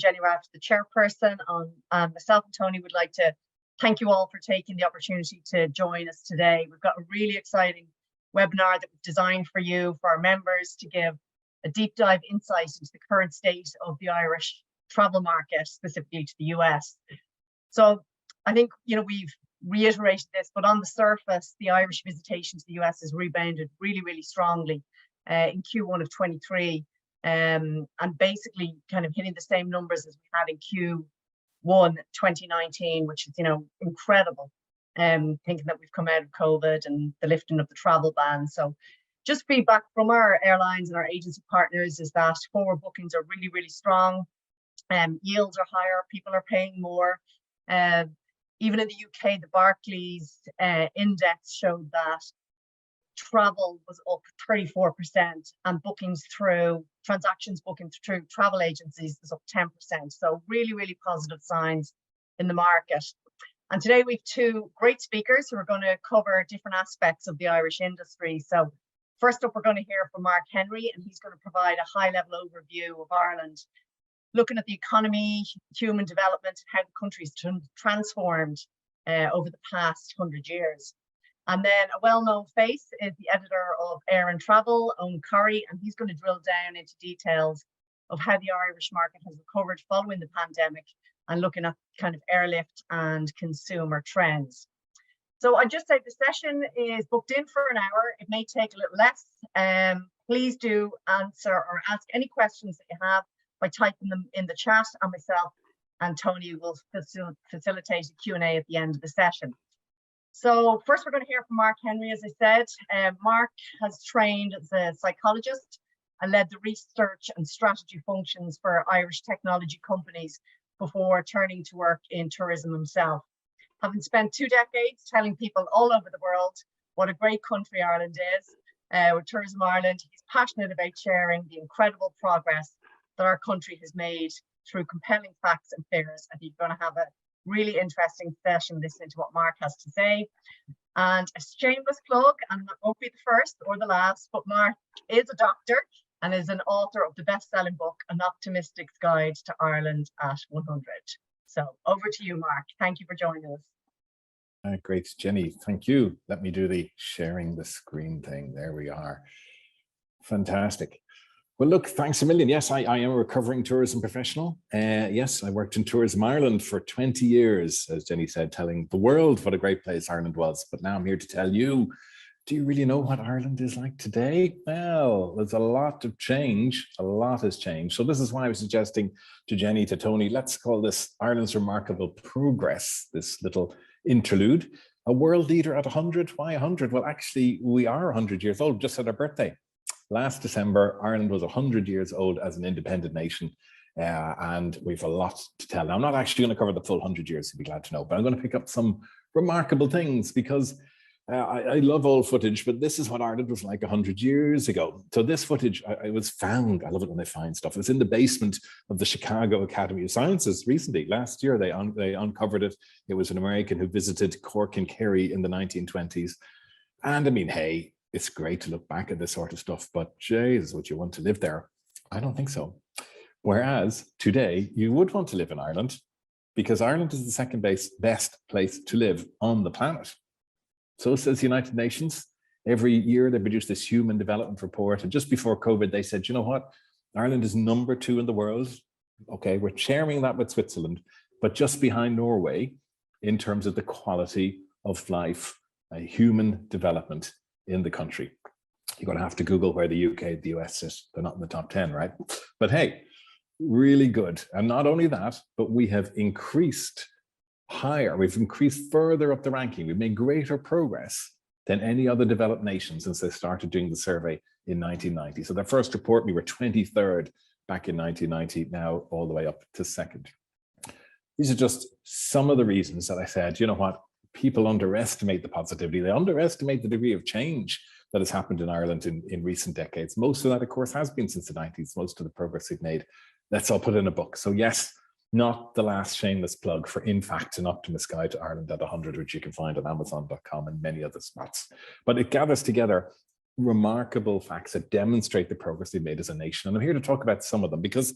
Jenny Raft, the chairperson. Myself and Tony would like to thank you all for taking the opportunity to join us today. We've got a really exciting webinar that we've designed for you, for our members, to give a deep dive insight into the current state of the Irish travel market, specifically to the US. So I think, we've reiterated this, but on the surface, the Irish visitation to the US has rebounded really, really strongly in Q1 of 23, and basically kind of hitting the same numbers as we had in Q1 2019, which is, incredible. Thinking that we've come out of COVID and the lifting of the travel ban. So just feedback from our airlines and our agency partners is that forward bookings are really, really strong. Yields are higher, people are paying more. Even in the UK, the Barclays index showed that travel was up 34%, and transactions booking through travel agencies is up 10%. So really, really positive signs in the market. And today we have two great speakers who are going to cover different aspects of the Irish industry. So first up, we're going to hear from Mark Henry, and he's going to provide a high-level overview of Ireland, looking at the economy, human development, and how the country's transformed over the past 100 years. And then a well-known face is the editor of Air and Travel, Eoghan Corry, and he's going to drill down into details of how the Irish market has recovered following the pandemic and looking at kind of airlift and consumer trends. So I just said the session is booked in for an hour. It may take a little less. Please do answer or ask any questions that you have by typing them in the chat, and myself and Tony will facilitate a Q&A at the end of the session. So first we're going to hear from Mark Henry, as I said. Mark has trained as a psychologist and led the research and strategy functions for Irish technology companies before turning to work in tourism himself. Having spent 2 decades telling people all over the world what a great country Ireland is, with Tourism Ireland, he's passionate about sharing the incredible progress that our country has made through compelling facts and figures. I think you're going to have a really interesting session listening to what Mark has to say. And a shameless plug, and that won't be the first or the last, but Mark is a doctor and is an author of the best-selling book, An Optimistic's Guide to Ireland at 100. So over to you, Mark. Thank you for joining us. Great, Jenny. Thank you. Let me do the sharing the screen thing. There we are. Fantastic. Well, look, thanks a million. Yes, I am a recovering tourism professional. Yes, I worked in Tourism Ireland for 20 years, as Jenny said, telling the world what a great place Ireland was. But now I'm here to tell you, do you really know what Ireland is like today? Well, there's a lot of change. A lot has changed. So this is why I was suggesting to Jenny, to Tony, let's call this Ireland's Remarkable Progress, this little interlude. A world leader at 100. Why 100? Well, actually, we are 100 years old, just had our birthday. Last December, Ireland was 100 years old as an independent nation, and we've a lot to tell. Now, I'm not actually going to cover the full 100 years, you'd be glad to know, but I'm going to pick up some remarkable things because I love old footage, but this is what Ireland was like 100 years ago. So this footage, I was found, I love it when they find stuff. It was in the basement of the Chicago Academy of Sciences recently. Last year, they uncovered it. It was an American who visited Cork and Kerry in the 1920s. And I mean, hey, it's great to look back at this sort of stuff, but geez, would you want to live there? I don't think so. Whereas today, you would want to live in Ireland because Ireland is the second best place to live on the planet. So says the United Nations. Every year they produce this human development report. And just before COVID, they said, you know what? Ireland is #2 in the world. Okay, we're sharing that with Switzerland, but just behind Norway in terms of the quality of life, human development in the country. You're going to have to Google where the UK and the US sit. They're not in the top 10, right? But hey, really good. And not only that, but we have increased higher. We've increased further up the ranking. We've made greater progress than any other developed nation since they started doing the survey in 1990. So their first report, we were 23rd back in 1990, now all the way up to 2nd. These are just some of the reasons that I said, you know what, people underestimate the positivity. They underestimate the degree of change that has happened in Ireland in recent decades. Most of that, of course, has been since the 90s, most of the progress we've made. Let's all put in a book. So yes, not the last shameless plug for, in fact, An Optimist's Guide to Ireland at 100, which you can find on Amazon.com and many other spots. But it gathers together remarkable facts that demonstrate the progress we've made as a nation. And I'm here to talk about some of them because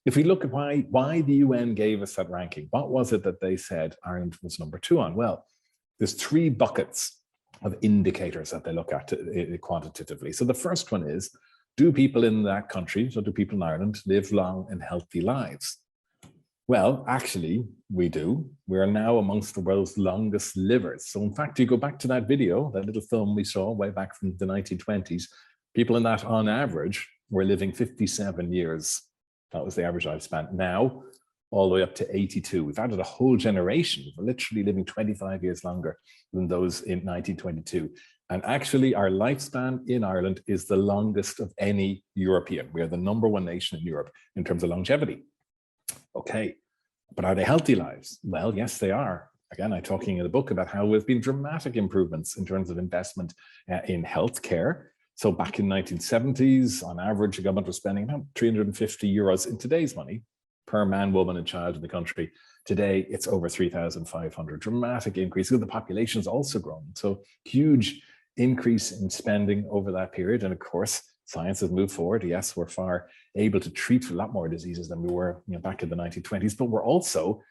if we look at why the UN gave us that ranking, what was it that they said Ireland was number 2 on? Well, there's 3 buckets of indicators that they look at quantitatively. So the first one is, do people in that country, so do people in Ireland, live long and healthy lives? Well, actually, we do. We are now amongst the world's longest livers. So in fact, you go back to that video, that little film we saw way back from the 1920s, people in that on average were living 57 years. That was the average lifespan. Now, all the way up to 82. We've added a whole generation. We're literally living 25 years longer than those in 1922. And actually, our lifespan in Ireland is the longest of any European. We are the #1 nation in Europe in terms of longevity. Okay, but are they healthy lives? Well, yes, they are. Again, I'm talking in the book about how there's been dramatic improvements in terms of investment in healthcare. So back in 1970s, on average, the government was spending about €350 in today's money per man, woman, and child in the country. Today, it's over 3,500. Dramatic increase. The population has also grown. So huge increase in spending over that period. And of course, science has moved forward. Yes, we're far able to treat a lot more diseases than we were back in the 1920s, but we're also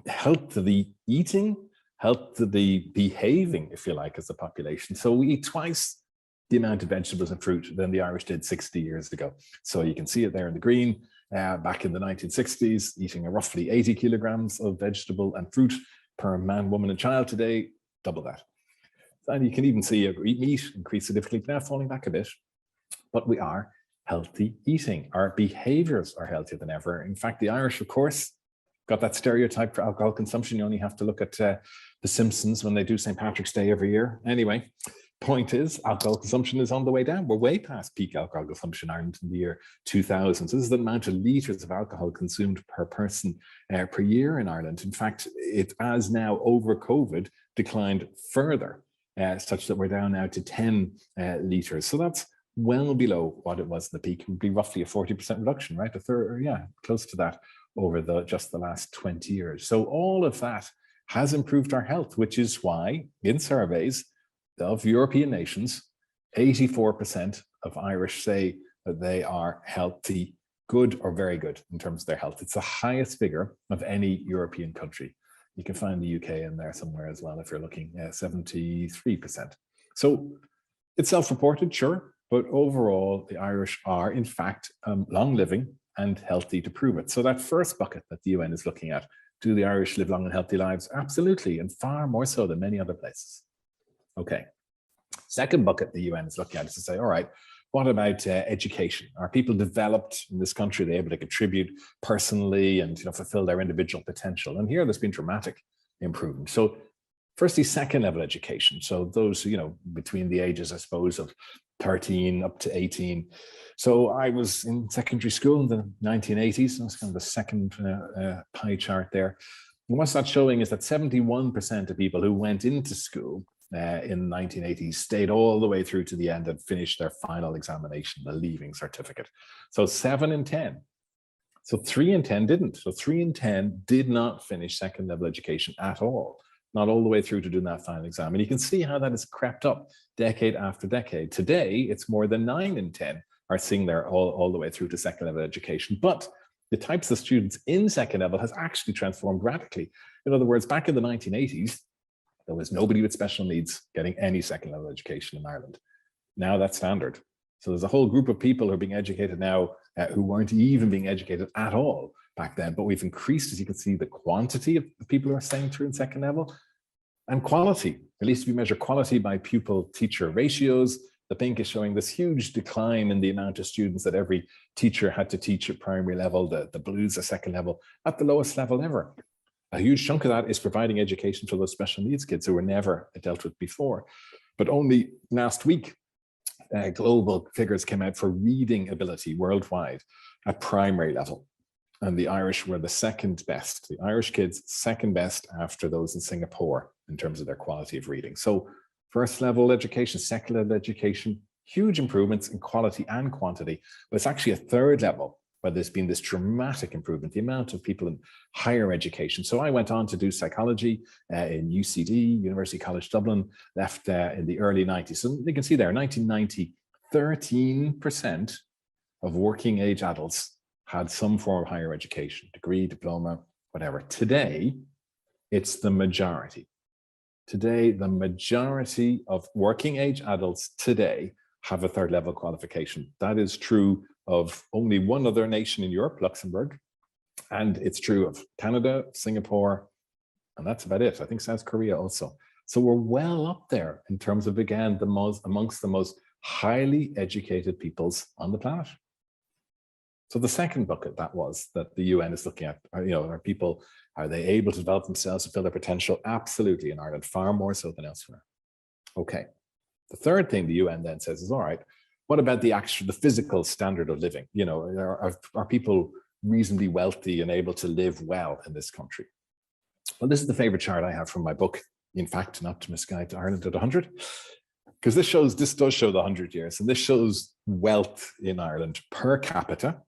healthily eating, healthily behaving, if you like, as a population. So we eat twice the amount of vegetables and fruit than the Irish did 60 years ago. So you can see it there in the green. Back in the 1960s, eating roughly 80 kilograms of vegetable and fruit per man, woman, and child. Today, double that. And you can even see meat increase significantly, now falling back a bit. But we are healthy eating. Our behaviors are healthier than ever. In fact, the Irish, of course, got that stereotype for alcohol consumption. You only have to look at The Simpsons when they do St. Patrick's Day every year. Anyway, point is, alcohol consumption is on the way down. We're way past peak alcohol consumption in Ireland in the year 2000. So this is the amount of litres of alcohol consumed per person per year in Ireland. In fact, it has now, over COVID, declined further, such that we're down now to 10 litres. So that's well below what it was in the peak. It would be roughly a 40% reduction, right? A third, or yeah, close to that over just the last 20 years. So all of that has improved our health, which is why in surveys of European nations, 84% of Irish say that they are healthy, good or very good in terms of their health. It's the highest figure of any European country. You can find the UK in there somewhere as well if you're looking at 73%. So it's self-reported, sure, but overall the Irish are in fact long living and healthy to prove it. So that first bucket that the UN is looking at, do the Irish live long and healthy lives? Absolutely, and far more so than many other places. Okay, second bucket the UN is looking at is to say, all right, what about education? Are people developed in this country? Are they able to contribute personally and fulfill their individual potential? And here there's been dramatic improvement. So firstly, second level education. So those, between the ages, I suppose, of 13 up to 18. So I was in secondary school in the 1980s. That's kind of the second pie chart there. And what's that showing is that 71% of people who went into school in the 1980s stayed all the way through to the end and finished their final examination, the leaving certificate. So 7 in 10. So 3 in 10 didn't. So 3 in 10 did not finish second level education at all, not all the way through to doing that final exam. And you can see how that has crept up decade after decade. Today, it's more than 9 in 10 are seeing there all the way through to second level education. But the types of students in second level has actually transformed radically. In other words, back in the 1980s, there was nobody with special needs getting any second level education in Ireland. Now that's standard. So there's a whole group of people who are being educated now who weren't even being educated at all back then. But we've increased, as you can see, the quantity of the people who are staying through in second level and quality. At least we measure quality by pupil teacher ratios. The pink is showing this huge decline in the amount of students that every teacher had to teach at primary level. The blue is the second level, at the lowest level ever. A huge chunk of that is providing education for those special needs kids who were never dealt with before. But only last week, global figures came out for reading ability worldwide at primary level. And the Irish were the second best. The Irish kids, second best after those in Singapore in terms of their quality of reading. So first level education, second level education, huge improvements in quality and quantity. But it's actually a third level where there's been this dramatic improvement, the amount of people in higher education. So I went on to do psychology in UCD, University College Dublin, left in the early 90s. So you can see there, 1990, 13% of working age adults had some form of higher education, degree, diploma, whatever. Today, it's the majority. Today, the majority of working age adults today have a third level qualification. That is true of only one other nation in Europe, Luxembourg, and it's true of Canada, Singapore, and that's about it. I think South Korea also. So we're well up there in terms of, again, amongst the most highly educated peoples on the planet. So the second bucket that the UN is looking at, are people, are they able to develop themselves to fill their potential? Absolutely, in Ireland, far more so than elsewhere. Okay. The third thing the UN then says is, all right, what about the physical standard of living? Are people reasonably wealthy and able to live well in this country? Well, this is the favorite chart I have from my book, In Fact, An Optimist Guide to Ireland at 100, because this does show the 100 years, and this shows wealth in Ireland per capita,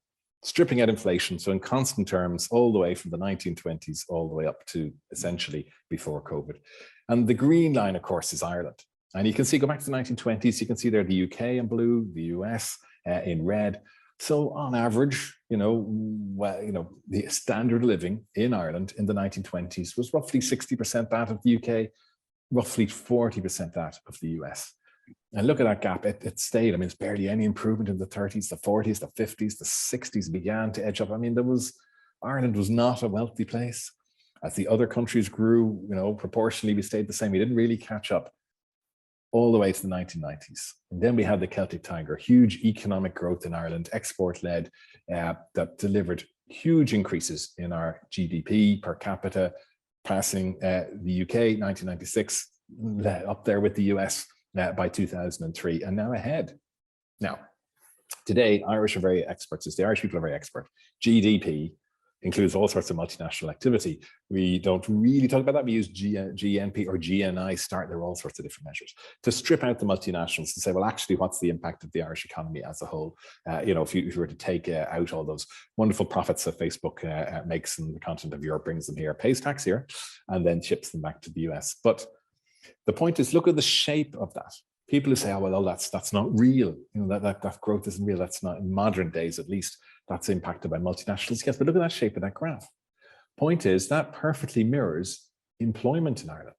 stripping out inflation. So in constant terms, all the way from the 1920s, all the way up to essentially before COVID. And the green line, of course, is Ireland. And you can see, go back to the 1920s, you can see there the UK in blue, the US in red. So on average, the standard of living in Ireland in the 1920s was roughly 60% that of the UK, roughly 40% that of the US. And look at that gap, it stayed. I mean, it's barely any improvement in the 30s, the 40s, the 50s, the 60s began to edge up. I mean, Ireland was not a wealthy place. As the other countries grew, proportionally, we stayed the same. We didn't really catch up all the way to the 1990s. And then we had the Celtic Tiger, huge economic growth in Ireland, export-led, that delivered huge increases in our GDP per capita, passing the UK, 1996, up there with the US by 2003, and now ahead. Now, today, Irish are very experts. The Irish people are very expert. GDP includes all sorts of multinational activity. We don't really talk about that. We use GNP or GNI, there are all sorts of different measures to strip out the multinationals and say, well, actually, what's the impact of the Irish economy as a whole? If you were to take out all those wonderful profits that Facebook makes and the continent of Europe brings them here, pays tax here, and then ships them back to the US. But the point is, look at the shape of that. People who say, oh, well, that's not real. That growth isn't real. That's not, in modern days, at least, that's impacted by multinationals. Yes, but look at that shape of that graph. Point is, that perfectly mirrors employment in Ireland.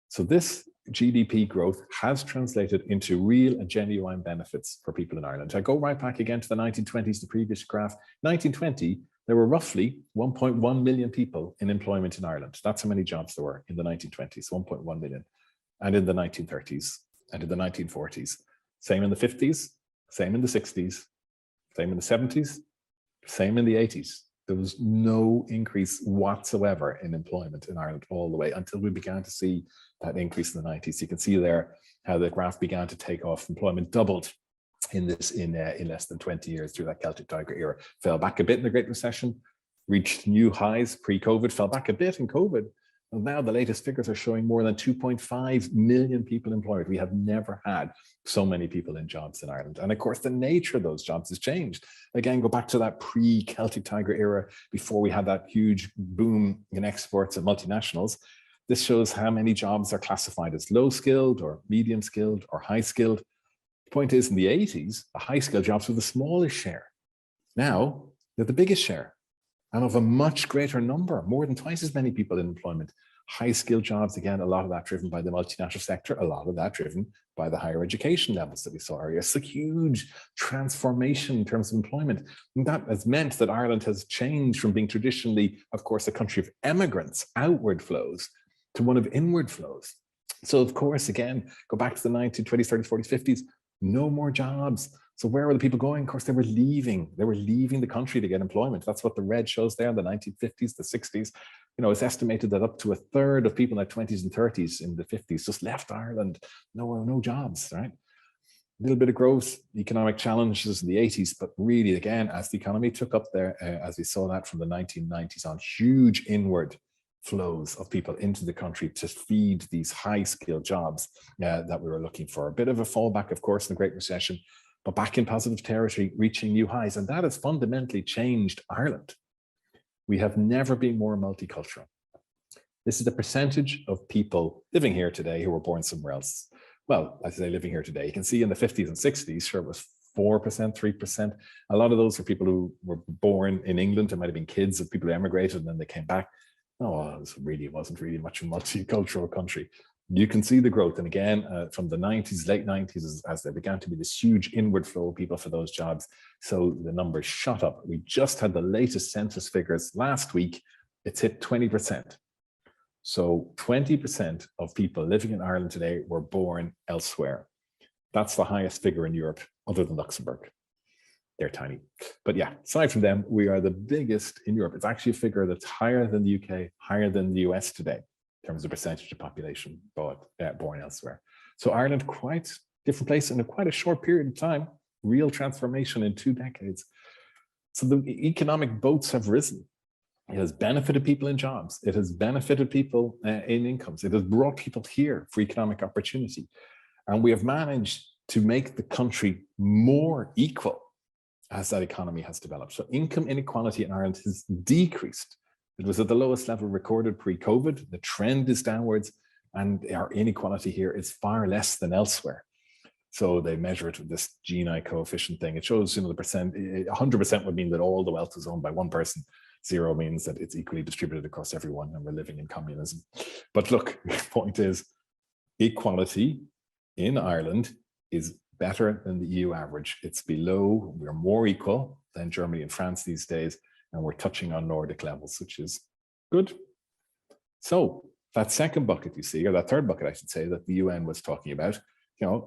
So this GDP growth has translated into real and genuine benefits for people in Ireland. I go right back again to the 1920s, the previous graph. 1920, there were roughly 1.1 million people in employment in Ireland. That's how many jobs there were in the 1920s, 1.1 million. And in the 1930s and in the 1940s. Same in the 50s, same in the 60s, same in the 70s, same in the 80s. There was no increase whatsoever in employment in Ireland all the way until we began to see that increase in the 90s. You can see there how the graph began to take off. Employment doubled in less than 20 years through that Celtic Tiger era. Fell back a bit in the Great Recession, reached new highs pre-COVID, fell back a bit in COVID. And now the latest figures are showing more than 2.5 million people employed. We have never had so many people in jobs in Ireland. And of course, the nature of those jobs has changed. Again, go back to that pre-Celtic Tiger era, before we had that huge boom in exports and multinationals. This shows how many jobs are classified as low-skilled or medium-skilled or high-skilled. The point is, in the 80s, the high-skilled jobs were the smallest share. Now, they're the biggest share. And of a much greater number, more than twice as many people in employment. High-skilled jobs, again, a lot of that driven by the multinational sector, a lot of that driven by the higher education levels that we saw earlier. It's a huge transformation in terms of employment. And that has meant that Ireland has changed from being traditionally, of course, a country of emigrants, outward flows, to one of inward flows. So, of course, again, go back to the 1920s, 30s, 40s, 50s, no more jobs. So where were the people going? Of course, they were leaving. They were leaving the country to get employment. That's what the red shows there in the 1950s, the 60s. It's estimated that up to a third of people in their 20s and 30s in the 50s just left Ireland. No jobs, right? A little bit of growth, economic challenges in the 80s, but really, again, as the economy took up there, as we saw that from the 1990s on, huge inward flows of people into the country to feed these high-skilled jobs that we were looking for. A bit of a fallback, of course, in the Great Recession, but back in positive territory, reaching new highs. And that has fundamentally changed Ireland. We have never been more multicultural. This is the percentage of people living here today who were born somewhere else. Well, I say living here today, you can see in the 50s and 60s, sure, it was 4%, 3%. A lot of those are people who were born in England. It might have been kids of people who emigrated and then they came back. No, it wasn't really much a multicultural country. You can see the growth. And again, from the 90s, late 90s, as there began to be this huge inward flow of people for those jobs. So the numbers shot up. We just had the latest census figures last week. It's hit 20%. So 20% of people living in Ireland today were born elsewhere. That's the highest figure in Europe, other than Luxembourg. They're tiny. But yeah, aside from them, we are the biggest in Europe. It's actually a figure that's higher than the UK, higher than the US today, in terms of percentage of population born elsewhere. So Ireland, quite different place in quite a short period of time, real transformation in 2 decades. So the economic boats have risen. It has benefited people in jobs. It has benefited people in incomes. It has brought people here for economic opportunity. And we have managed to make the country more equal as that economy has developed. So income inequality in Ireland has decreased. It was at the lowest level recorded pre-COVID. The trend is downwards, and our inequality here is far less than elsewhere. So they measure it with this Gini coefficient thing. It shows, the percent, 100% would mean that all the wealth is owned by one person. 0 means that it's equally distributed across everyone and we're living in communism. But look, the point is, equality in Ireland is better than the EU average. It's below, we're more equal than Germany and France these days, and we're touching on Nordic levels, which is good. So that second bucket you see, or that third bucket I should say, that the UN was talking about,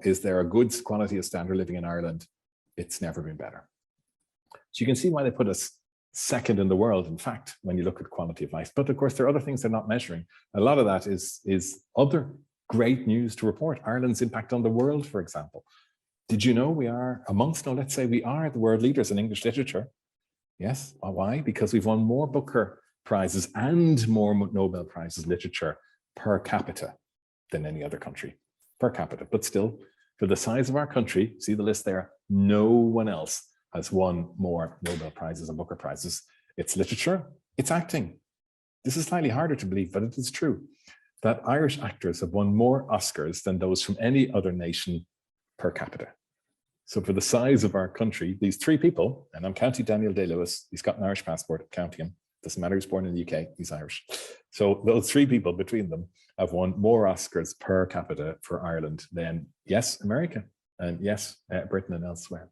is there a good quality of standard living in Ireland? It's never been better. So you can see why they put us second in the world, in fact, when you look at quality of life. But of course, there are other things they're not measuring. A lot of that is other great news to report. Ireland's impact on the world, for example. Did you know we are let's say we are the world leaders in English literature? Yes. Why? Because we've won more Booker Prizes and more Nobel Prizes in literature per capita than any other country, per capita. But still, for the size of our country, see the list there, no one else has won more Nobel Prizes and Booker Prizes. It's literature, it's acting. This is slightly harder to believe, but it is true that Irish actors have won more Oscars than those from any other nation per capita. So for the size of our country, these 3 people, and I'm counting Daniel Day-Lewis, he's got an Irish passport, I'm counting him. Doesn't matter, he's born in the UK, he's Irish. So those 3 people between them have won more Oscars per capita for Ireland than, yes, America, and yes, Britain and elsewhere.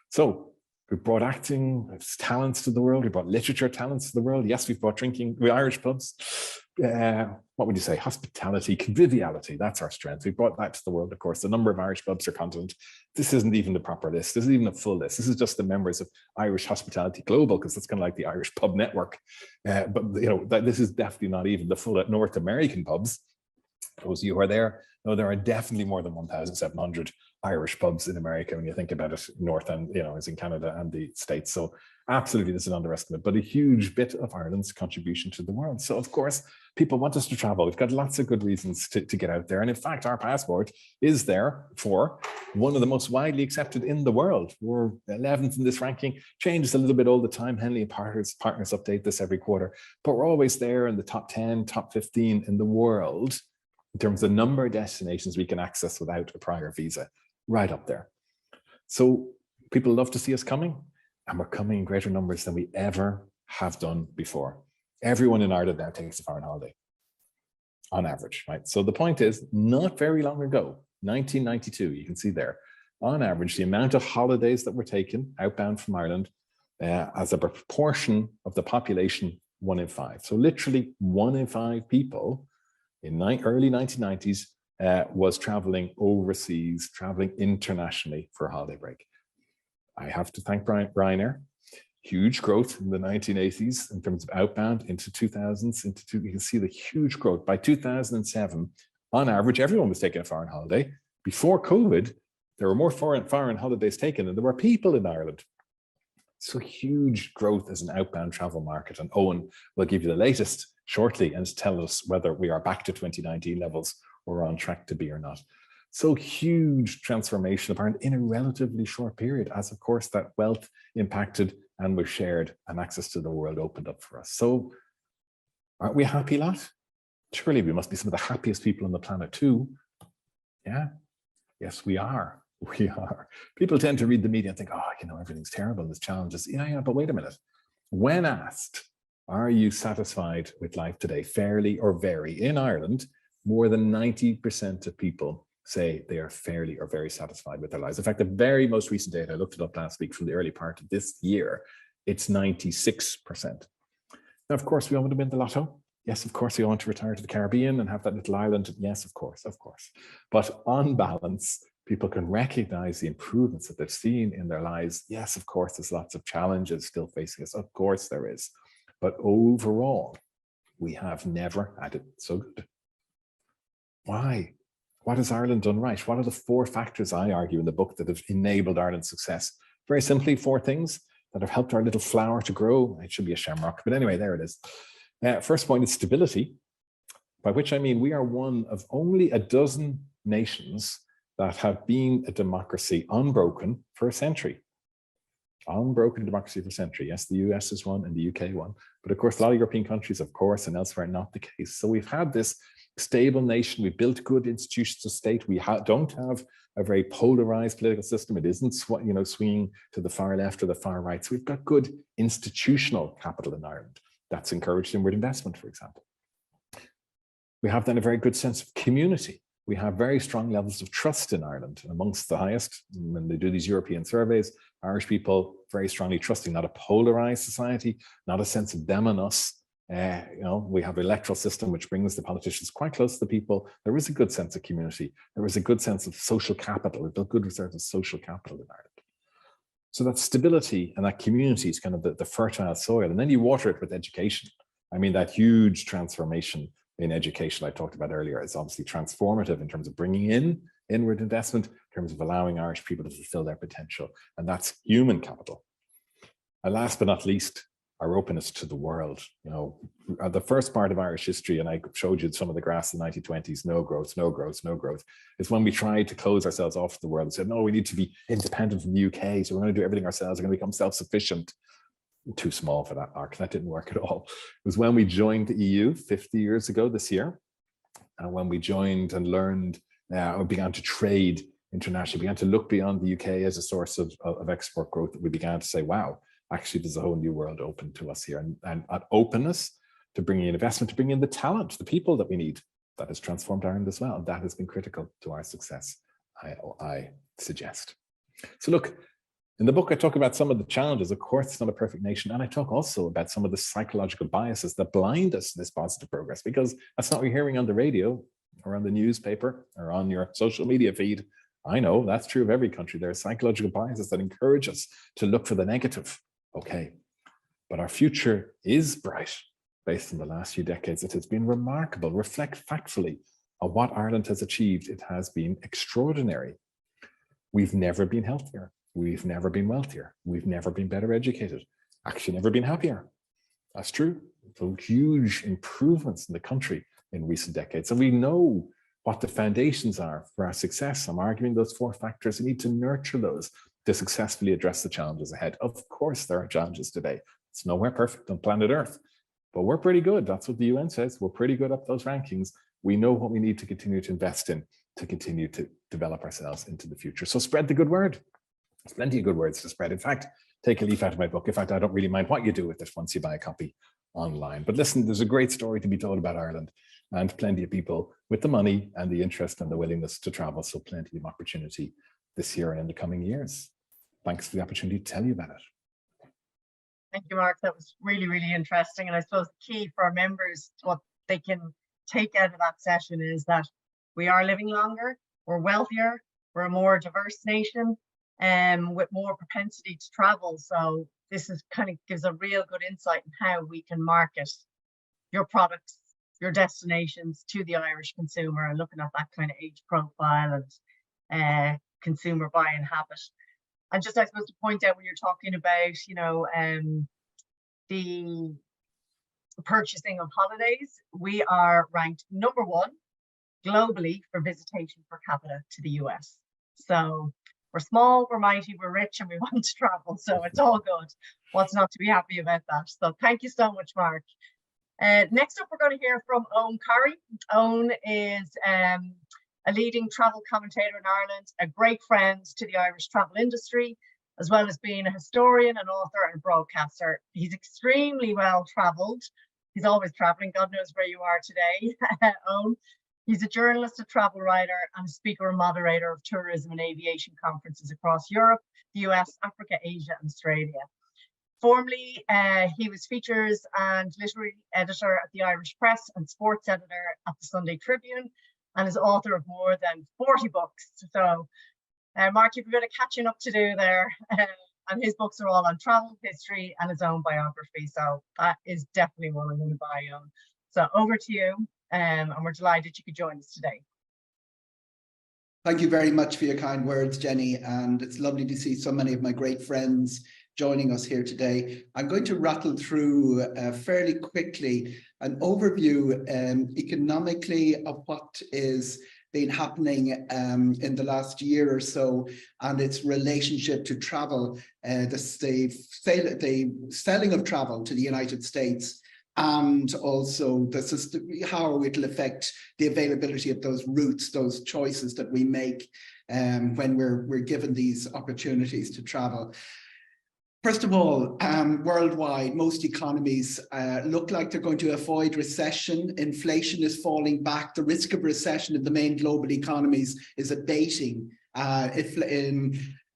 So we've brought acting talents to the world. We brought literature talents to the world. Yes, we've brought drinking, Irish pubs. What would you say? Hospitality, conviviality. That's our strength. We brought that to the world, of course. The number of Irish pubs per continent. This isn't even the proper list. This isn't even a full list. This is just the members of Irish Hospitality Global, because that's kind of like the Irish pub network. But this is definitely not even the full North American pubs. Those of you who are there, no, there are definitely more than 1,700 Irish pubs in America when you think about it, north and, is in Canada and the States. So absolutely, this is an underestimate, but a huge bit of Ireland's contribution to the world. So of course, people want us to travel. We've got lots of good reasons to get out there. And in fact, our passport is there for one of the most widely accepted in the world. We're 11th in this ranking, changes a little bit all the time. Henley and partners update this every quarter, but we're always there in the top 10, top 15 in the world in terms of the number of destinations we can access without a prior visa, right up there. So people love to see us coming, and we're coming in greater numbers than we ever have done before. Everyone in Ireland now takes a foreign holiday, on average, right? So the point is, not very long ago, 1992, you can see there, on average, the amount of holidays that were taken outbound from Ireland as a proportion of the population, 1 in 5. So literally 1 in 5 people in early 1990s was traveling overseas, traveling internationally for a holiday break. I have to thank Ryanair. Huge growth in the 1980s in terms of outbound into 2000s. You can see the huge growth. By 2007, on average, everyone was taking a foreign holiday. Before COVID, there were more foreign holidays taken than there were people in Ireland. So huge growth as an outbound travel market. And Eoghan will give you the latest shortly and tell us whether we are back to 2019 levels or on track to be or not. So huge transformation of Ireland in a relatively short period, as of course that wealth impacted and was shared and access to the world opened up for us. So aren't we a happy lot? Surely we must be some of the happiest people on the planet too. Yeah, yes, we are. We are. People tend to read the media and think, oh, everything's terrible, there's challenges. Yeah, but wait a minute. When asked, are you satisfied with life today, fairly or very? In Ireland, more than 90% of people say they are fairly or very satisfied with their lives. In fact, the very most recent data, I looked it up last week from the early part of this year, it's 96%. Now, of course, we all want to win the lotto. Yes, of course, we want to retire to the Caribbean and have that little island. Yes, of course. But on balance, people can recognize the improvements that they've seen in their lives. Yes, of course, there's lots of challenges still facing us. Of course, there is. But overall, we have never had it so good. Why? What has Ireland done right? What are the 4 factors, I argue, in the book that have enabled Ireland's success? Very simply, 4 things that have helped our little flower to grow. It should be a shamrock, but anyway, there it is. First point is stability, by which I mean we are one of only a dozen nations that have been a democracy unbroken for a century. Unbroken democracy for a century. Yes, the US is one and the UK one, but of course a lot of European countries, of course, and elsewhere not the case. So we've had this stable nation. We built good institutions of state. We don't have a very polarized political system. It isn't swinging to the far left or the far right. So we've got good institutional capital in Ireland. That's encouraged inward investment, for example. We have then a very good sense of community. We have very strong levels of trust in Ireland, amongst the highest. When they do these European surveys, Irish people very strongly trusting, not a polarized society, not a sense of them and us. We have an electoral system which brings the politicians quite close to the people. There is a good sense of community. There is a good sense of social capital. We've built good reserves of social capital in Ireland. So that stability and that community is kind of the fertile soil. And then you water it with education. I mean, that huge transformation in education I talked about earlier is obviously transformative in terms of bringing in inward investment, in terms of allowing Irish people to fulfill their potential. And that's human capital. And last but not least, our openness to the world. The first part of Irish history, and I showed you some of the graphs in the 1920s, no growth, is when we tried to close ourselves off to the world and said, no, we need to be independent from the UK, so we're going to do everything ourselves, we're going to become self-sufficient. Too small for that arc. That didn't work at all. It was when we joined the EU 50 years ago this year, and when we joined and learned, or began to trade internationally, began to look beyond the UK as a source of export growth, that we began to say, wow, actually there's a whole new world open to us here. And openness to bringing in investment, to bring in the talent, the people that we need, that has transformed Ireland as well. And that has been critical to our success, I suggest. So look, in the book, I talk about some of the challenges. Of course, it's not a perfect nation. And I talk also about some of the psychological biases that blind us to this positive progress, because that's not what you're hearing on the radio or on the newspaper or on your social media feed. I know that's true of every country. There are psychological biases that encourage us to look for the negative. Okay, but our future is bright. Based on the last few decades, it has been remarkable. Reflect factfully on what Ireland has achieved. It has been extraordinary. We've never been healthier. We've never been wealthier. We've never been better educated. Actually, never been happier. That's true. So huge improvements in the country in recent decades. And we know what the foundations are for our success. I'm arguing those 4 factors. We need to nurture those to successfully address the challenges ahead. Of course, there are challenges today. It's nowhere perfect on planet Earth, but we're pretty good. That's what the UN says. We're pretty good up those rankings. We know what we need to continue to invest in, to continue to develop ourselves into the future. So spread the good word. There's plenty of good words to spread. In fact, take a leaf out of my book. In fact, I don't really mind what you do with it once you buy a copy online. But listen, there's a great story to be told about Ireland, and plenty of people with the money and the interest and the willingness to travel. So plenty of opportunity this year and in the coming years. Thanks for the opportunity to tell you about it. Thank you, Mark. That was really, really interesting. And I suppose the key for our members, what they can take out of that session is that we are living longer, we're wealthier, we're a more diverse nation, with more propensity to travel. So this is kind of gives a real good insight in how we can market your products, your destinations to the Irish consumer, and looking at that kind of age profile and consumer buying habit. And just, I suppose, to point out when you're talking about, the purchasing of holidays, we are ranked #1 globally for visitation per capita to the US. So we're small, we're mighty, we're rich, and we want to travel. So it's all good. What's not to be happy about that? So thank you so much, Mark. Next up, we're going to hear from Eoghan Corry. Eoghan is a leading travel commentator in Ireland, a great friend to the Irish travel industry, as well as being a historian, an author, and broadcaster. He's extremely well traveled. He's always traveling. God knows where you are today, Eoghan. He's a journalist, a travel writer, and a speaker and moderator of tourism and aviation conferences across Europe, the US, Africa, Asia, and Australia. Formerly, he was features and literary editor at the Irish Press and sports editor at the Sunday Tribune, and is author of more than 40 books. So, Mark, you've got a catching up to do there. And his books are all on travel, history, and his own biography. So that is definitely one I'm going to buy on. So over to you, and we're delighted you could join us today. Thank you very much for your kind words, Jenny. And it's lovely to see so many of my great friends joining us here today. I'm going to rattle through fairly quickly an overview economically of what is been happening in the last year or so, and its relationship to travel, the selling of travel to the United States, and also how it'll affect the availability of those routes, those choices that we make when we're given these opportunities to travel. First of all, worldwide, most economies look like they're going to avoid recession. Inflation is falling back. The risk of recession in the main global economies is abating.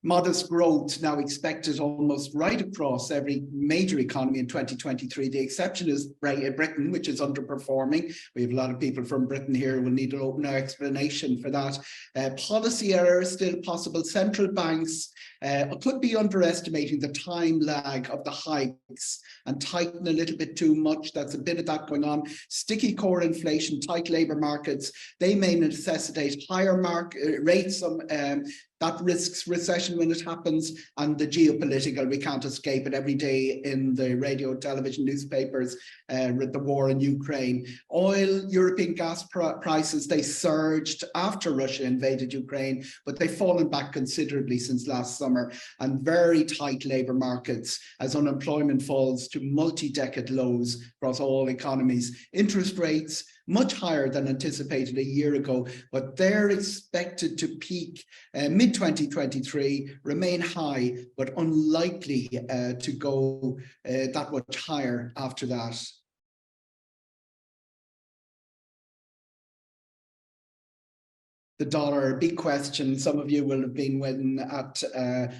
Modest growth now expected almost right across every major economy in 2023. The exception is Britain, which is underperforming. We have a lot of people from Britain here who will need an open explanation for that. Policy errors still possible. Central banks could be underestimating the time lag of the hikes and tighten a little bit too much. That's a bit of that going on. Sticky core inflation, tight labour markets, they may necessitate higher rates. That risks recession when it happens, and the geopolitical, we can't escape it every day in the radio, television, newspapers, with the war in Ukraine. Oil, European gas prices, they surged after Russia invaded Ukraine, but they've fallen back considerably since last summer, and very tight labour markets as unemployment falls to multi-decade lows across all economies. Interest rates, much higher than anticipated a year ago, but they're expected to peak mid-2023, remain high, but unlikely to go that much higher after that. The dollar, big question. Some of you will have been at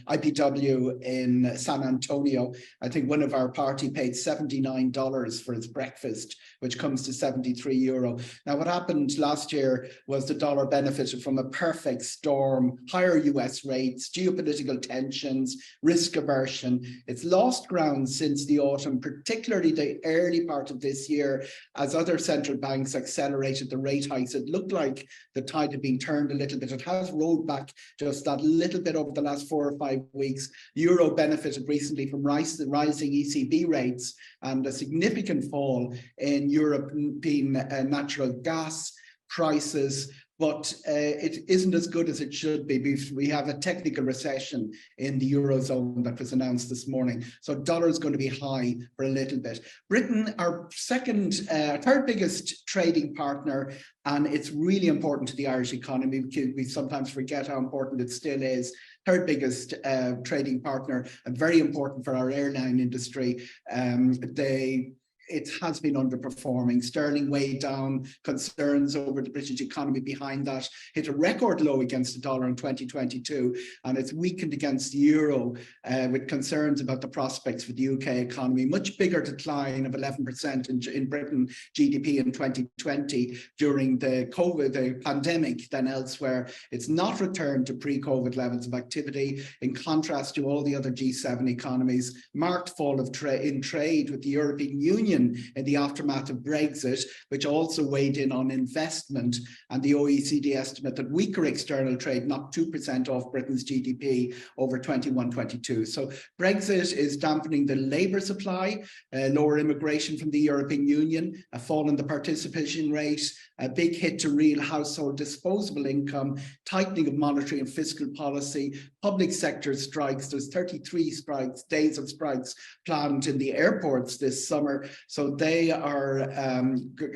IPW in San Antonio. I think one of our party paid $79 for its breakfast, which comes to €73. Now, what happened last year was the dollar benefited from a perfect storm, higher US rates, geopolitical tensions, risk aversion. It's lost ground since the autumn, particularly the early part of this year, as other central banks accelerated the rate hikes. It looked like the tide had been turned a little bit. It has rolled back just that little bit over the last 4 or 5 weeks. Euro benefited recently from rising ECB rates and a significant fall in European natural gas prices, but it isn't as good as it should be. We have a technical recession in the Eurozone that was announced this morning. So dollar is going to be high for a little bit. Britain, our third biggest trading partner, and it's really important to the Irish economy. We sometimes forget how important it still is. Third biggest trading partner, and very important for our airline industry. It has been underperforming. Sterling way down, concerns over the British economy behind that, hit a record low against the dollar in 2022, and it's weakened against the euro with concerns about the prospects for the UK economy. Much bigger decline of 11% in Britain GDP in 2020 during the pandemic than elsewhere. It's not returned to pre-COVID levels of activity, in contrast to all the other G7 economies. Marked fall of in trade with the European Union in the aftermath of Brexit, which also weighed in on investment, and the OECD estimate that weaker external trade knocked 2% off Britain's GDP over 21-22. So Brexit is dampening the labour supply, lower immigration from the European Union, a fall in the participation rate, a big hit to real household disposable income, tightening of monetary and fiscal policy, public sector strikes. There's 33 days of strikes planned in the airports this summer. So they are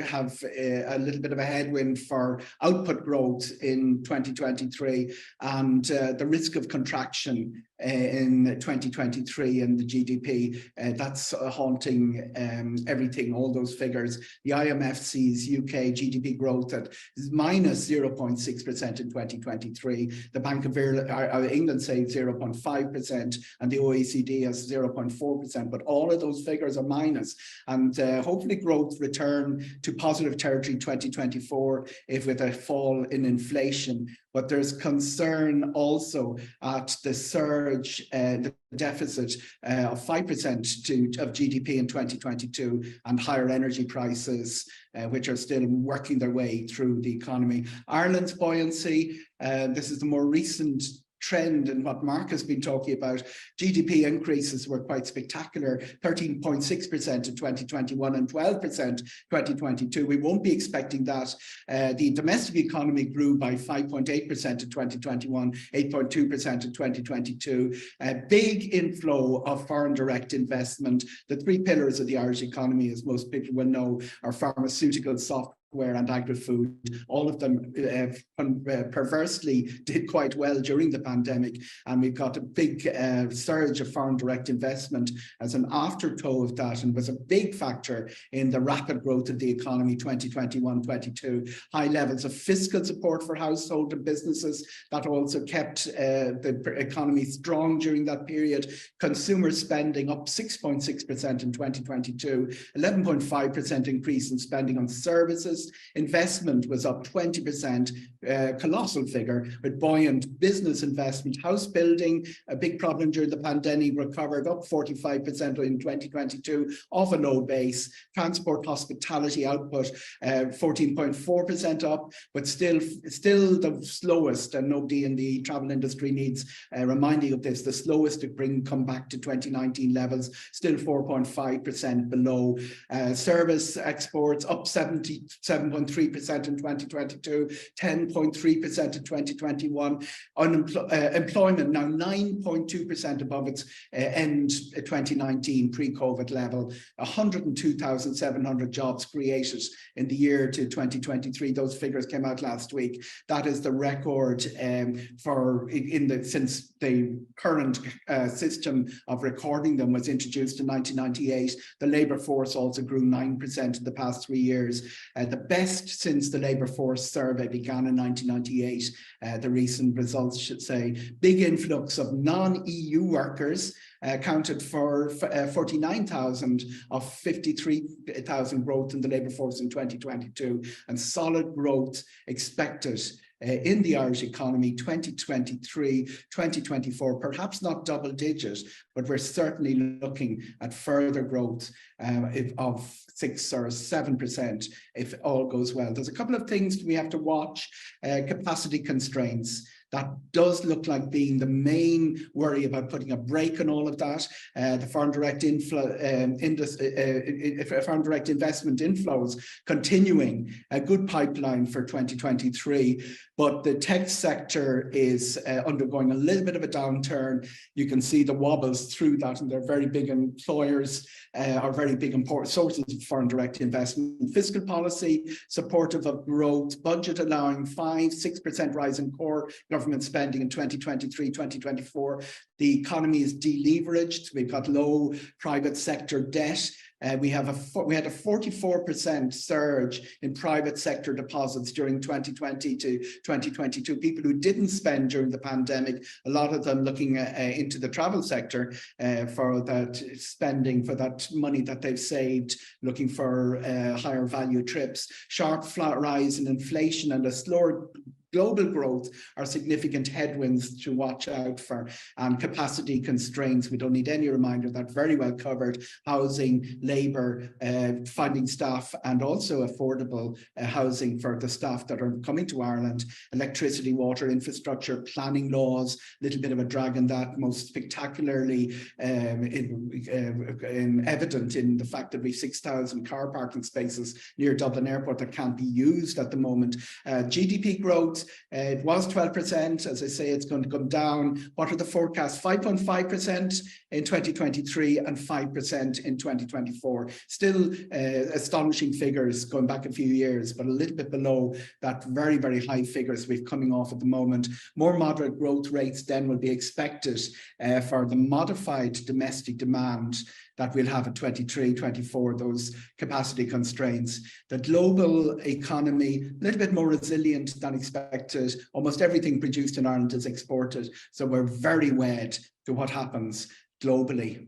have a little bit of a headwind for output growth in 2023 and the risk of contraction in 2023 and the GDP. That's haunting everything, all those figures. The IMF sees UK GDP growth at minus 0.6% in 2023. The Bank of England says 0.5% and the OECD has 0.4%, but all of those figures are minus. And hopefully growth return to positive territory 2024 if with a fall in inflation. But there's concern also at the surge, the deficit of 5% of GDP in 2022 and higher energy prices, which are still working their way through the economy. Ireland's buoyancy, this is the more recent trend and what Mark has been talking about. GDP increases were quite spectacular, 13.6% in 2021 and 12% 2022. We won't be expecting that. The domestic economy grew by 5.8% in 2021, 8.2% in 2022. A big inflow of foreign direct investment. The three pillars of the Irish economy, as most people will know, are pharmaceutical, software and agri-food. All of them perversely did quite well during the pandemic, and we've got a big surge of foreign direct investment as an afterthought of that, and was a big factor in the rapid growth of the economy 2021-22. High levels of fiscal support for household and businesses that also kept the economy strong during that period. Consumer spending up 6.6% in 2022, 11.5% increase in spending on services. Investment was up 20%, colossal figure, with buoyant business investment. House building, a big problem during the pandemic, recovered up 45% in 2022 off a low base. Transport hospitality output 14.4% up, but still the slowest, and nobody in the travel industry needs reminding of this, the slowest to come back to 2019 levels, still 4.5% below. Service exports up 7.3% in 2022, 10.3% in 2021. Employment now 9.2% above its end 2019 pre-COVID level. 102,700 jobs created in the year to 2023. Those figures came out last week. That is the record since the current system of recording them was introduced in 1998. The labour force also grew 9% in the past 3 years. The best since the labour force survey began in 1998. The recent results should say. Big influx of non-EU workers accounted for 49,000 of 53,000 growth in the labour force in 2022, and solid growth expected in the Irish economy 2023, 2024, perhaps not double digit, but we're certainly looking at further growth of 6 or 7% if all goes well. There's a couple of things we have to watch. Capacity constraints. That does look like being the main worry about putting a brake on all of that. The foreign direct investment inflows continuing, a good pipeline for 2023. But the tech sector is undergoing a little bit of a downturn. You can see the wobbles through that, and they're very big employers, are very big important sources of foreign direct investment. Fiscal policy supportive of growth, budget allowing 5-6% rise in core government spending in 2023-2024. The economy is deleveraged. We've got low private sector debt. We had a 44% surge in private sector deposits during 2020 to 2022. People who didn't spend during the pandemic, a lot of them looking into the travel sector for that spending, for that money that they've saved, looking for higher value trips. Sharp flat rise in inflation and a slower global growth are significant headwinds to watch out for, and capacity constraints. We don't need any reminder that, very well covered. Housing, labour, finding staff, and also affordable housing for the staff that are coming to Ireland. Electricity, water, infrastructure, planning laws, a little bit of a drag in that, most spectacularly evident in the fact that we've 6,000 car parking spaces near Dublin Airport that can't be used at the moment. GDP growth exports. It was 12%. As I say, it's going to come down. What are the forecasts? 5.5% in 2023 and 5% in 2024. Still astonishing figures going back a few years, but a little bit below that very, very high figures we've coming off at the moment. More moderate growth rates then will be expected for the modified domestic demand that we'll have at 23, 24, those capacity constraints. The global economy, a little bit more resilient than expected. Almost everything produced in Ireland is exported. So we're very wed to what happens globally.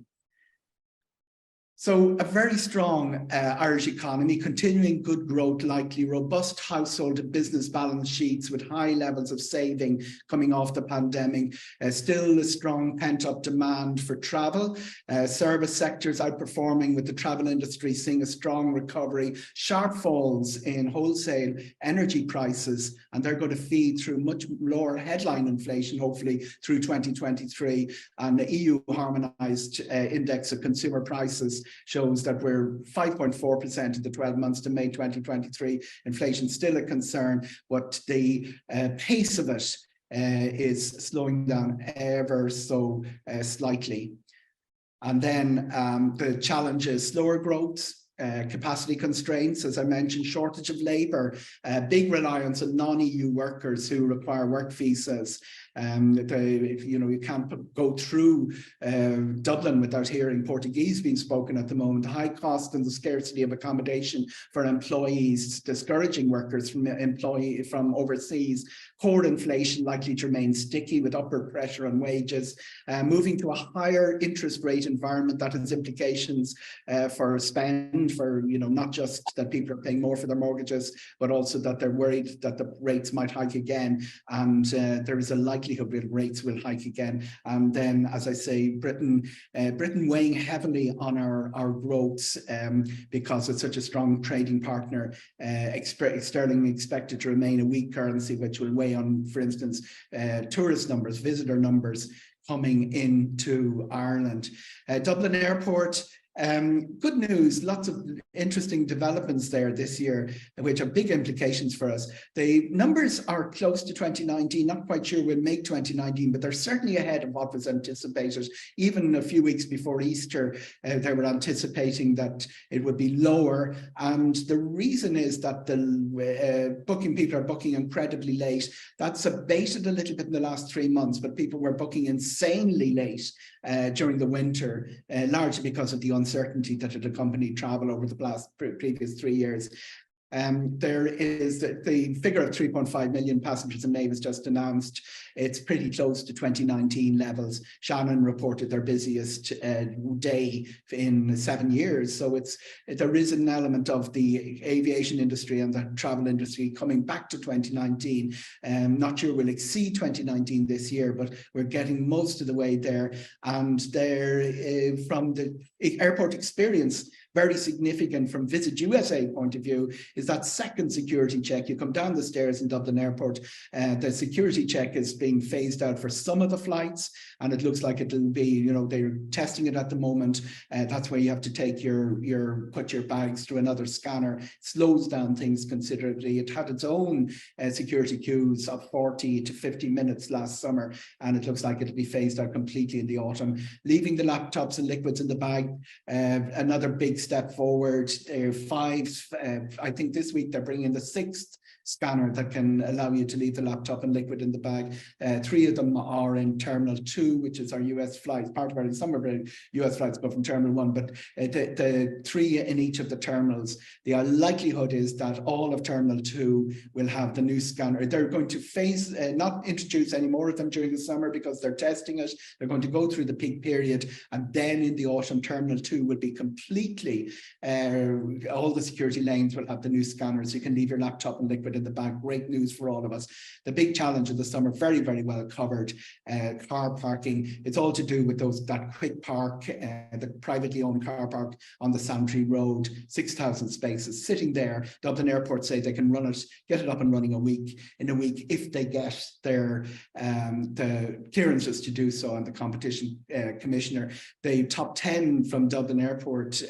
So a very strong Irish economy, continuing good growth, likely robust household and business balance sheets with high levels of saving coming off the pandemic, still a strong pent-up demand for travel, service sectors outperforming with the travel industry seeing a strong recovery, sharp falls in wholesale energy prices, and they're going to feed through much lower headline inflation, hopefully through 2023, and the EU harmonised index of consumer prices shows that we're 5.4% in the 12 months to May 2023. Inflation still a concern, but the pace of it is slowing down ever so slightly. And then the challenges, slower growth, capacity constraints, as I mentioned, shortage of labour, big reliance on non-EU workers who require work visas. You can't go through Dublin without hearing Portuguese being spoken at the moment. The high cost and the scarcity of accommodation for employees, discouraging workers from overseas. Core inflation likely to remain sticky with upward pressure on wages. Moving to a higher interest rate environment that has implications for spend, for not just that people are paying more for their mortgages, but also that they're worried that the rates might hike again, and there is a likelihood that rates will hike again. And then, as I say, Britain weighing heavily on our growth because it's such a strong trading partner. Sterling expected to remain a weak currency, which will weigh on, for instance, tourist numbers, visitor numbers coming into Ireland. Dublin Airport. Good news, lots of interesting developments there this year, which are big implications for us. The numbers are close to 2019, not quite sure we'll make 2019, but they're certainly ahead of what was anticipated. Even a few weeks before Easter, they were anticipating that it would be lower. And the reason is that the people are booking incredibly late. That's abated a little bit in the last 3 months, but people were booking insanely late during the winter, largely because of the uncertainty that had accompanied travel over the previous 3 years. There is the figure of 3.5 million passengers in May was just announced. It's pretty close to 2019 levels. Shannon reported their busiest day in 7 years. So there is an element of the aviation industry and the travel industry coming back to 2019. Not sure we'll exceed 2019 this year, but we're getting most of the way there. And there, from the airport experience, very significant from Visit USA point of view, is that second security check. You come down the stairs in Dublin Airport, the security check is being phased out for some of the flights, and it looks like it'll be, they're testing it at the moment. That's where you have to take put your bags through another scanner. It slows down things considerably. It had its own security queues of 40 to 50 minutes last summer, and it looks like it'll be phased out completely in the autumn. Leaving the laptops and liquids in the bag, another big step forward. I think this week they're bringing the 6th scanner that can allow you to leave the laptop and liquid in the bag. 3 of them are in Terminal 2, which is our US flights. Part of our summer break, US flights go from Terminal 1, but the 3 in each of the terminals. The likelihood is that all of Terminal 2 will have the new scanner. They're going to not introduce any more of them during the summer because they're testing it. They're going to go through the peak period, and then in the autumn, Terminal 2 will be completely, all the security lanes will have the new scanners. You can leave your laptop and liquid in the bag. Great news for all of us. The big challenge of the summer, very, very well covered. Car parking. It's all to do with that quick park, the privately owned car park on the Santry Road. 6,000 spaces sitting there. Dublin Airport say they can get it up and running in a week if they get their the clearances to do so. And the competition commissioner, the top 10 from Dublin Airport,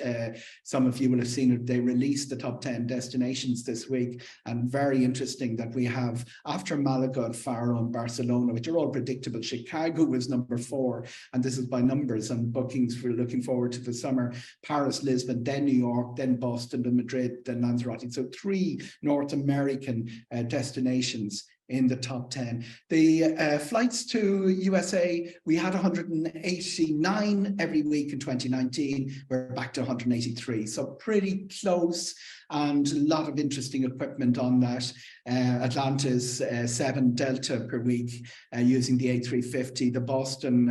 some of you will have seen it. They released the top 10 destinations this week, and very very interesting that we have, after Malaga and Faro and Barcelona, which are all predictable, Chicago was number 4, and this is by numbers and bookings. We're looking forward to the summer. Paris, Lisbon, then New York, then Boston, then Madrid, then Lanzarote. So 3 North American destinations in the top 10. The flights to USA, we had 189 every week in 2019. We're back to 183, so pretty close, and a lot of interesting equipment on that. Atlanta's 7 Delta per week using the A350. The Boston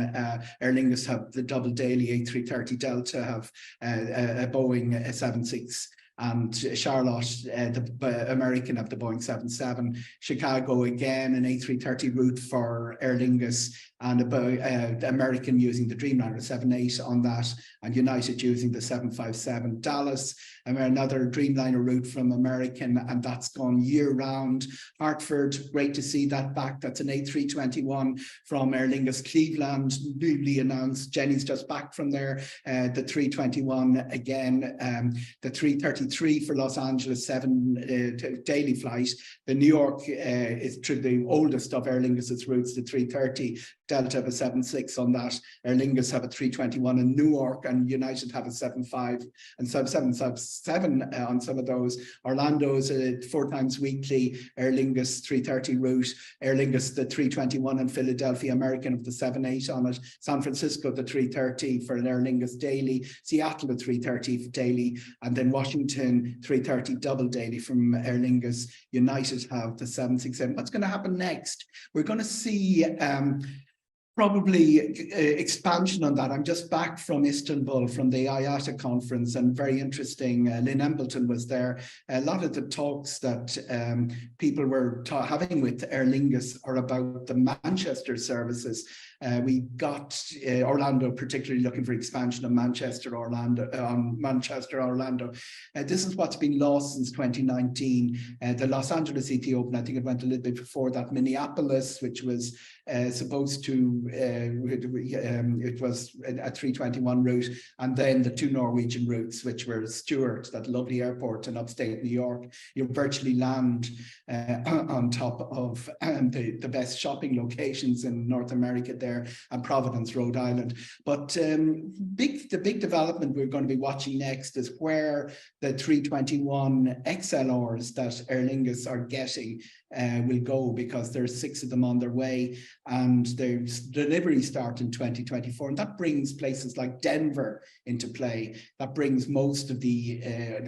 Aer Lingus have the double daily A330 Delta, have a Boeing 76. And Charlotte, the American, have the Boeing 77. Chicago, again, an A330 route for Aer Lingus, and the American using the Dreamliner 78 on that, and United using the 757. Dallas, another Dreamliner route from American, and that's gone year round. Hartford, great to see that back. That's an A321 from Aer Lingus. Cleveland, newly announced. Jenny's just back from there. The 321 again. The 333 for Los Angeles, 7 daily flight. The New York is the oldest of Aer Lingus's routes, the 330. Delta have a 76 on that. Aer Lingus have a 321 in Newark, and United have a 75 and 777 on some of those. Orlando's 4 times weekly Aer Lingus 330 route. Aer Lingus the 321 in Philadelphia. American of the 78 on it. San Francisco the 330 for an Aer Lingus daily. Seattle the 330 daily, and then Washington 330 double daily from Aer Lingus. United have the 767. What's going to happen next? We're going to see probably expansion on that. I'm just back from Istanbul from the IATA conference, and very interesting. Lynn Embleton was there. A lot of the talks that people were having with Aer Lingus are about the Manchester services. We got Orlando, particularly looking for expansion of Manchester, Orlando. This is what's been lost since 2019. The Los Angeles Ethiopian, I think it went a little bit before that. Minneapolis, which was supposed to, it was a 321 route, and then the 2 Norwegian routes, which were Stewart, that lovely airport in upstate New York. You virtually land on top of the best shopping locations in North America there, and Providence, Rhode Island. But the big development we're going to be watching next is where the 321 XLRs that Aer Lingus are getting will go, because there's 6 of them on their way, and there's delivery start in 2024, and that brings places like Denver into play. That brings most of the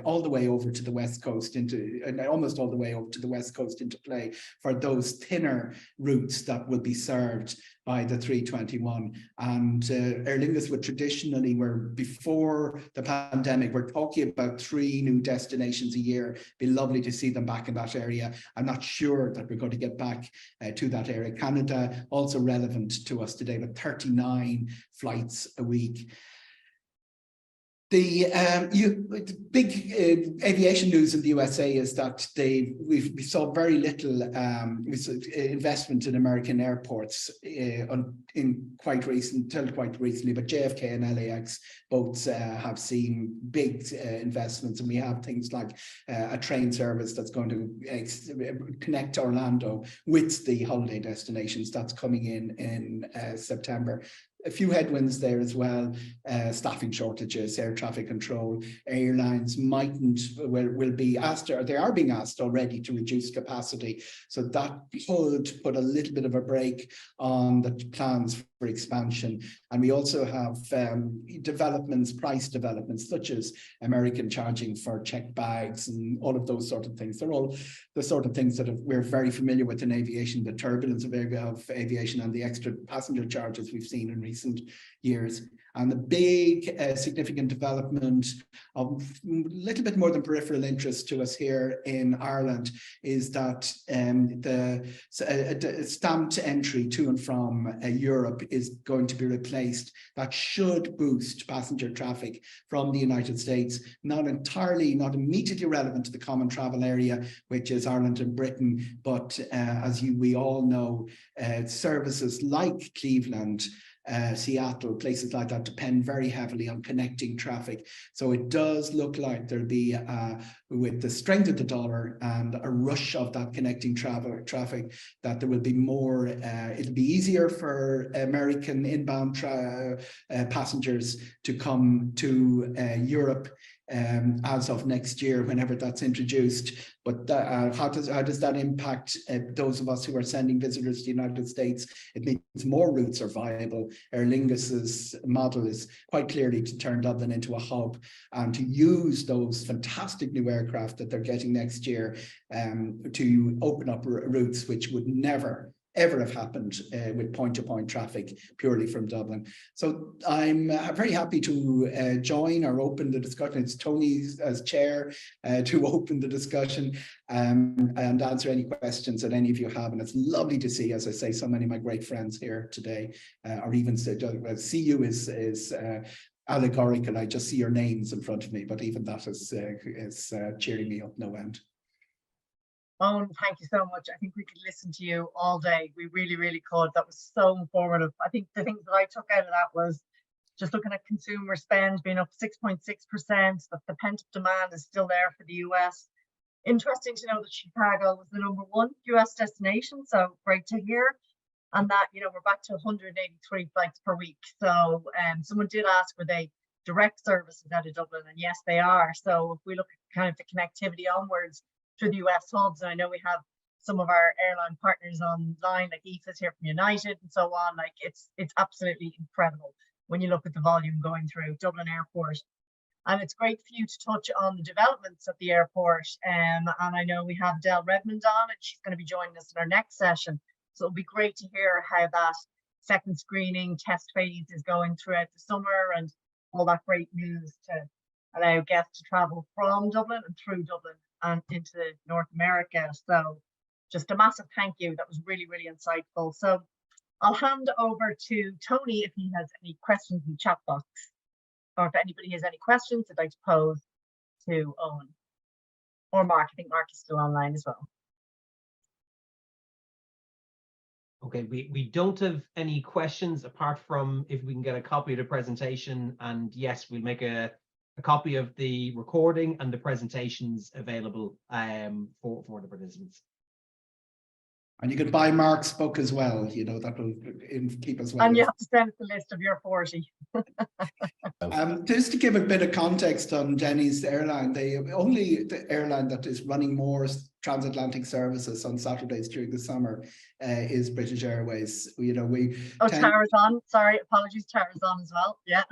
all the way over to the West Coast almost all the way over to the West Coast into play for those thinner routes that will be served by the 321. And Aer Lingus would traditionally, where before the pandemic, we're talking about 3 new destinations a year. Be lovely to see them back in that area. I'm not sure that we're going to get back to that area. Canada, also relevant to us today, with 39 flights a week. The big aviation news in the USA is that we saw very little investment in American airports until quite recently, but JFK and LAX both have seen big investments, and we have things like a train service that's going to connect Orlando with the holiday destinations. That's coming in September. A few headwinds there as well. Staffing shortages, air traffic control. Airlines will be asked, or they are being asked already, to reduce capacity. So that could put a little bit of a brake on the plans for expansion. And we also have price developments, such as American charging for checked bags and all of those sort of things. They're all the sort of things that we're very familiar with in aviation, the turbulence of aviation and the extra passenger charges we've seen in recent years. And the big significant development of a little bit more than peripheral interest to us here in Ireland is that the stamped entry to and from Europe is going to be replaced. That should boost passenger traffic from the United States, not immediately relevant to the common travel area, which is Ireland and Britain, but as we all know, services like Cleveland, Seattle, places like that depend very heavily on connecting traffic. So it does look like there'll be, with the strength of the dollar and a rush of that connecting traffic, that there will be more, it'll be easier for American inbound passengers to come to Europe as of next year, whenever that's introduced. But how does that impact those of us who are sending visitors to the United States? It means more routes are viable. Aer Lingus's model is quite clearly to turn Dublin into a hub and to use those fantastic new aircraft that they're getting next year to open up routes which would never ever have happened with point-to-point traffic purely from Dublin. So I'm very happy to join or open the discussion. It's Tony as chair to open the discussion and answer any questions that any of you have. And it's lovely to see, as I say, so many of my great friends here today, or even see you is allegorical. I just see your names in front of me, but even that is cheering me up no end. Eoghan, thank you so much. I think we could listen to you all day. We really, really could. That was so informative. I think the things that I took out of that was just looking at consumer spend being up 6.6%, that the pent-up demand is still there for the US. Interesting to know that Chicago was the #1 US destination, so great to hear. And that, you know, we're back to 183 flights per week. So someone did ask, were they direct services out of Dublin? And yes, they are. So if we look at kind of the connectivity onwards through the US hubs, and I know we have some of our airline partners online, like Aoife's here from United and so on, like it's absolutely incredible when you look at the volume going through Dublin Airport. And it's great for you to touch on the developments at the airport. And I know we have Del Redmond on, and she's going to be joining us in our next session. So it'll be great to hear how that second screening test phase is going throughout the summer and all that great news to allow guests to travel from Dublin and through Dublin and into North America. So just a massive thank you. That was really, really insightful. So I'll hand over to Tony if he has any questions in the chat box, or if anybody has any questions they'd like to pose to Eoghan or Mark. I think Mark is still online as well. Okay, we don't have any questions apart from if we can get a copy of the presentation, and yes, we'll make a copy of the recording and the presentations available for the participants. And you can buy Mark's book as well, you know, that will keep us well. And you have to send us the list of your 40. Just to give a bit of context on Denny's airline, only the airline that is running more transatlantic services on Saturdays during the summer is British Airways. You know, Tara's on. Sorry, apologies, Tara's on as well. Yeah.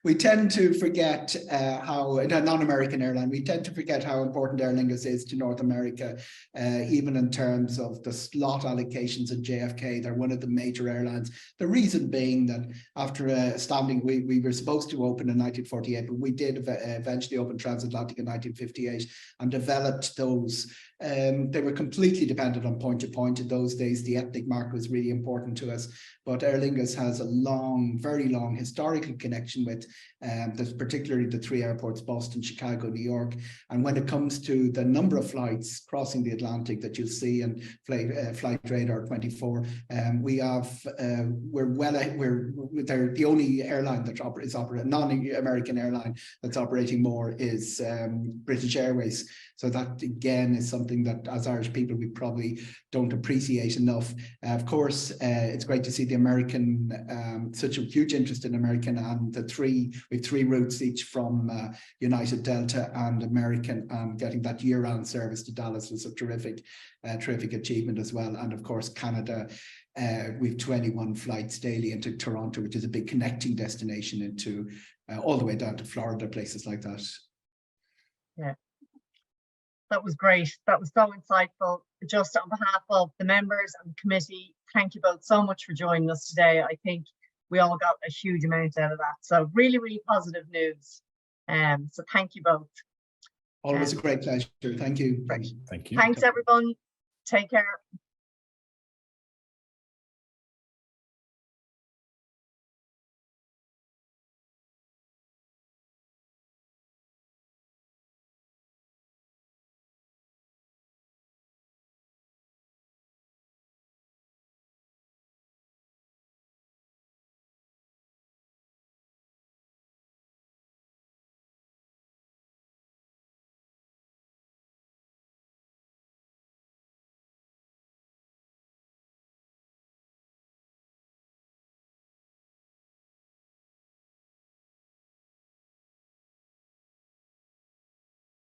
we tend to forget how, a non-American airline, we tend to forget how important Aer Lingus is to North America, even in terms of the slot allocations at JFK. They're one of the major airlines. The reason being that after standing, we were supposed to open in 1948, but we did eventually open transatlantic in 1958 and developed those. They were completely dependent on point-to-point in those days. The ethnic market was really important to us, but Aer Lingus has a long, very long historical connection with particularly the three airports, Boston, Chicago, New York. And when it comes to the number of flights crossing the Atlantic that you'll see in Flight Radar 24, they're the only airline that is operating, non-American airline that's operating more is British Airways. So that again is something that as Irish people we probably don't appreciate enough. Of course, it's great to see the American, such a huge interest in American, and we have three routes each from United, Delta and American, and getting that year-round service to Dallas was a terrific achievement as well. And of course, Canada, we've 21 flights daily into Toronto, which is a big connecting destination into all the way down to Florida, places like that. Yeah. That was great. That was so insightful. Just on behalf of the members and the committee, thank you both so much for joining us today. I think we all got a huge amount out of that. So really, really positive news. So thank you both. Always a great pleasure. Thank you. Thank you. Thanks, everyone. Take care.